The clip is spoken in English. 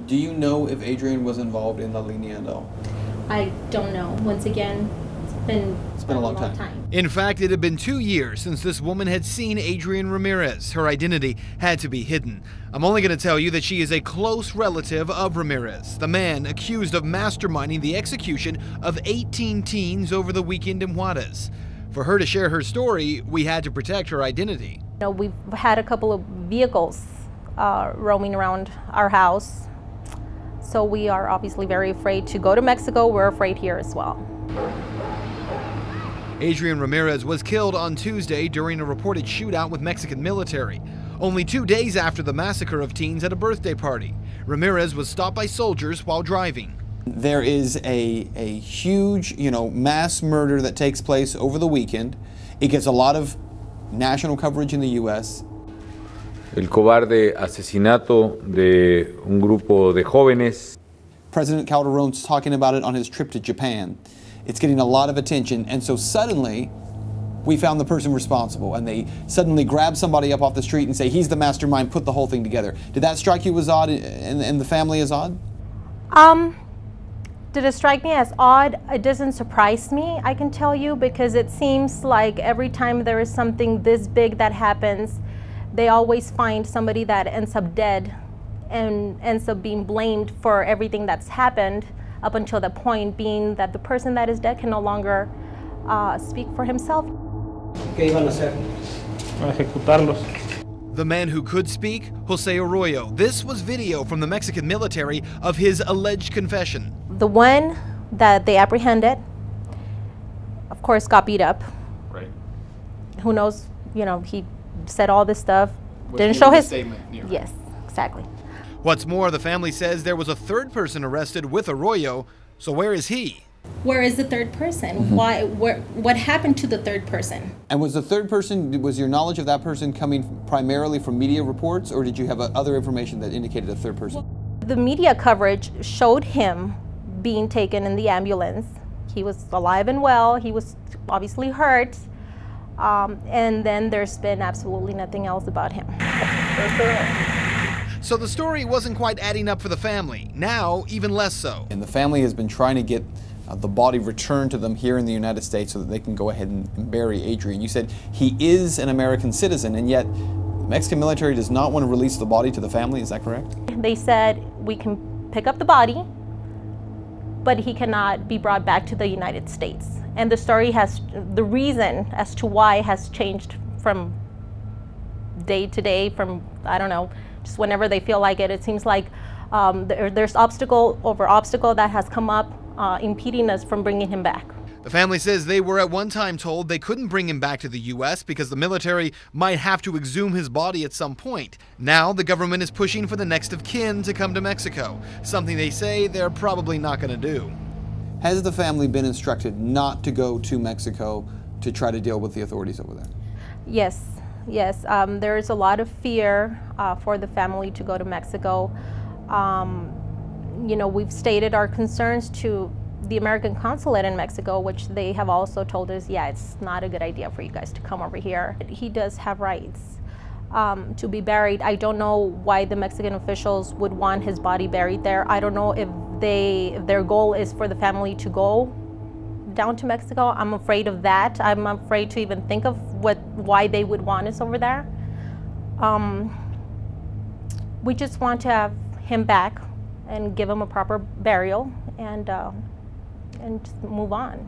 Do you know if Adrian was involved in La Línea at all? I don't know. Once again, it's been a long time. In fact, it had been 2 years since this woman had seen Adrian Ramirez. Her identity had to be hidden. I'm only going to tell you that she is a close relative of Ramirez, the man accused of masterminding the execution of 18 teens over the weekend in Juarez. For her to share her story, we had to protect her identity. You know, we've had a couple of vehicles roaming around our house, so we are obviously very afraid to go to Mexico. We're afraid here as well. Adrian Ramirez was killed on Tuesday during a reported shootout with Mexican military. Only 2 days after the massacre of teens at a birthday party, Ramirez was stopped by soldiers while driving. There is a huge, mass murder that takes place over the weekend. It gets a lot of national coverage in the U.S. El cobarde asesinato de un grupo de jóvenes. President Calderón's talking about it on his trip to Japan. It's getting a lot of attention, and so suddenly we found the person responsible, and they suddenly grab somebody up off the street and say, he's the mastermind, put the whole thing together. Did that strike you as odd and the family as odd? Did it strike me as odd? It doesn't surprise me, I can tell you, because it seems like every time there is something this big that happens, they always find somebody that ends up dead and ends up being blamed for everything that's happened, up until the point being that the person that is dead can no longer speak for himself. ¿Qué iban a hacer? A ejecutarlos. The man who could speak, Jose Arroyo. This was video from the Mexican military of his alleged confession. The one that they apprehended, of course, got beat up. Right. Who knows, he said all this stuff. Didn't show his statement. Yes, exactly. What's more, the family says there was a third person arrested with Arroyo, so where is he? Where is the third person? What happened to the third person? And was the third person, was your knowledge of that person coming primarily from media reports, or did you have other information that indicated a third person? The media coverage showed him being taken in the ambulance. He was alive and well. He was obviously hurt. And then there's been absolutely nothing else about him. So the story wasn't quite adding up for the family. Now, even less so. And the family has been trying to get the body returned to them here in the United States so that they can go ahead and bury Adrian. You said he is an American citizen, and yet the Mexican military does not want to release the body to the family. Is that correct? They said we can pick up the body, but he cannot be brought back to the United States. And the reason as to why has changed from day to day, from, I don't know, just whenever they feel like it. It seems like there's obstacle over obstacle that has come up, impeding us from bringing him back. The family says they were at one time told they couldn't bring him back to the U.S. because the military might have to exhume his body at some point. Now the government is pushing for the next of kin to come to Mexico, something they say they're probably not going to do. Has the family been instructed not to go to Mexico to try to deal with the authorities over there? Yes. Yes, there is a lot of fear for the family to go to Mexico. We've stated our concerns to the American consulate in Mexico, which they have also told us, yeah, it's not a good idea for you guys to come over here. He does have rights to be buried. I don't know why the Mexican officials would want his body buried there. I don't know if their goal is for the family to go down to Mexico. I'm afraid of that. I'm afraid to even think of why they would want us over there. We just want to have him back and give him a proper burial and just move on.